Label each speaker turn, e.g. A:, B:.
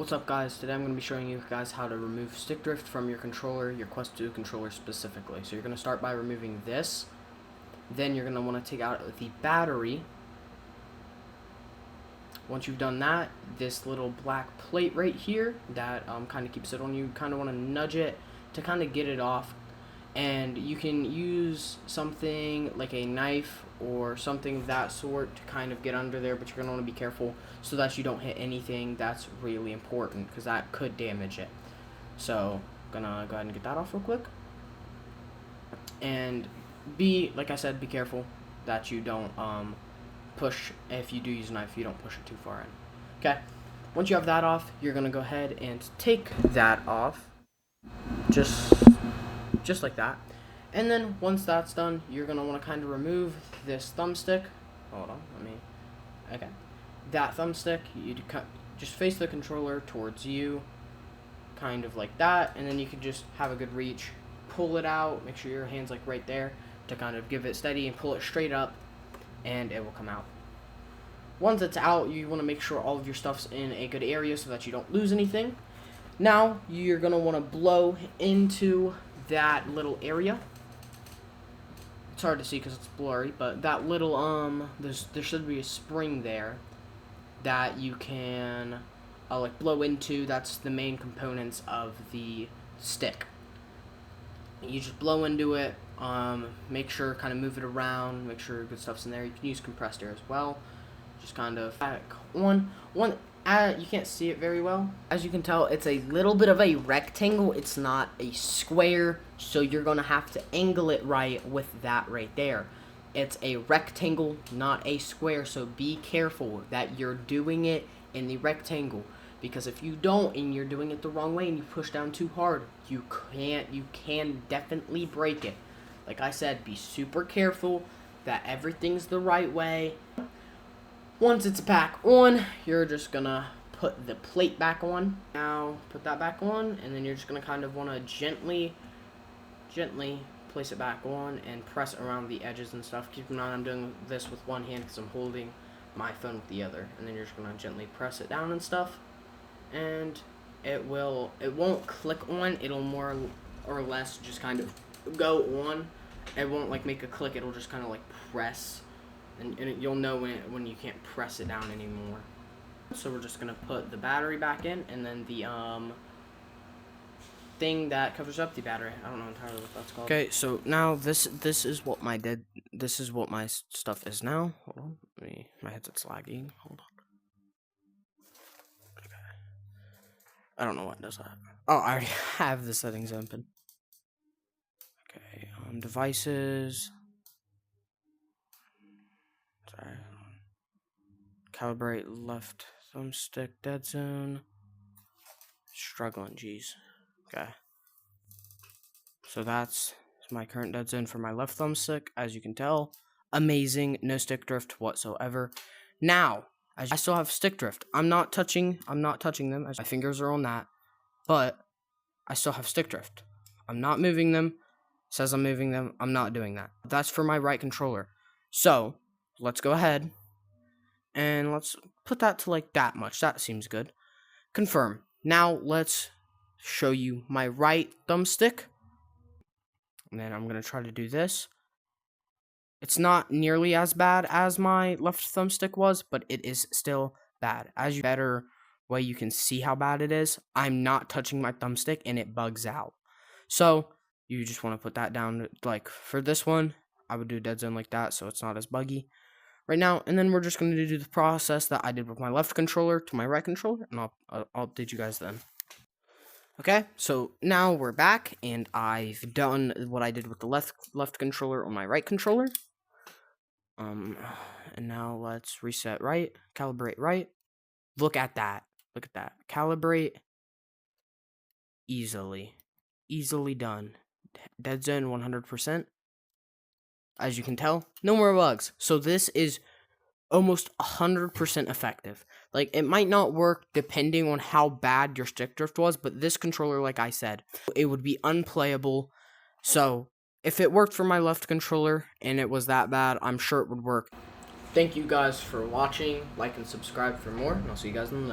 A: What's up guys, today I'm going to be showing you guys how to remove stick drift from your controller, your Quest 2 controller specifically. So you're going to start by removing this, then you're going to want to take out the battery. Once you've done that, this little black plate right here that kind of keeps it on, you kind of want to nudge it to kind of get it off. And you can use something like a knife or something of that sort to kind of get under there, but you're going to want to be careful so that you don't hit anything that's really important, because that could damage it. So I'm gonna go ahead and get that off real quick, and like I said, be careful that you don't push. If you do use a knife, you don't push it too far in. Okay, once you have that off, you're gonna go ahead and take that off, just like that. And then once that's done, you're gonna want to kind of remove this thumbstick. Hold on, okay, that thumbstick, you just face the controller towards you, kind of like that, and then you can just have a good reach, pull it out, make sure your hand's like right there to kind of give it steady, and pull it straight up, and it will come out. Once it's out, you want to make sure all of your stuff's in a good area so that you don't lose anything. Now you're gonna want to blow into that little area. It's hard to see because it's blurry, but that little there should be a spring there that you can like blow into. That's the main components of the stick. You just blow into it, make sure, kind of move it around, make sure good stuff's in there. You can use compressed air as well. Just kind of back one. You can't see it very well. As you can tell, it's a little bit of a rectangle. It's not a square, so you're gonna have to angle it right with that right there. It's a rectangle, not a square, so be careful that you're doing it in the rectangle, because if you don't and you're doing it the wrong way and you push down too hard, you can definitely break it. Like I said, be super careful that everything's the right way. Once it's back on, you're just gonna put the plate back on. Now put that back on, and then you're just gonna kind of want to gently place it back on and press around the edges and stuff. Keep in mind I'm doing this with one hand because I'm holding my phone with the other, and then you're just gonna gently press it down and stuff, and it won't click on. It'll more or less just kind of go on. It won't like make a click. It'll just kind of like press. And you'll know when you can't press it down anymore. So we're just gonna put the battery back in, and then the thing that covers up the battery. I don't know entirely what that's called. Okay, so now this is what my stuff is now. Hold on, my headset's lagging. Hold on. Okay. I don't know what does that. Oh, I already have the settings open. Okay, devices. Calibrate left thumbstick dead zone. Struggling, geez. Okay. So that's my current dead zone for my left thumbstick. As you can tell, amazing, no stick drift whatsoever. Now, I still have stick drift. I'm not touching them. My fingers are on that, but I still have stick drift. I'm not moving them. It says I'm moving them. I'm not doing that. That's for my right controller. So let's go ahead and let's put that to like that much. That seems good. Confirm. Now let's show you my right thumbstick. And then I'm going to try to do this. It's not nearly as bad as my left thumbstick was, but it is still bad. As you better way you can see how bad it is, I'm not touching my thumbstick and it bugs out. So you just want to put that down. Like for this one, I would do a dead zone like that so it's not as buggy right now. And then we're just going to do the process that I did with my left controller to my right controller, and I'll update you guys then. Okay, so now we're back, and I've done what I did with the left controller on my right controller. And now let's reset right, calibrate right. Look at that. Calibrate. Easily done. Dead zone 100%. As you can tell, no more bugs. So this is almost 100% effective. Like, it might not work depending on how bad your stick drift was, but this controller, like I said, it would be unplayable. So if it worked for my left controller and it was that bad, I'm sure it would work. Thank you guys for watching. Like and subscribe for more, and I'll see you guys in the next.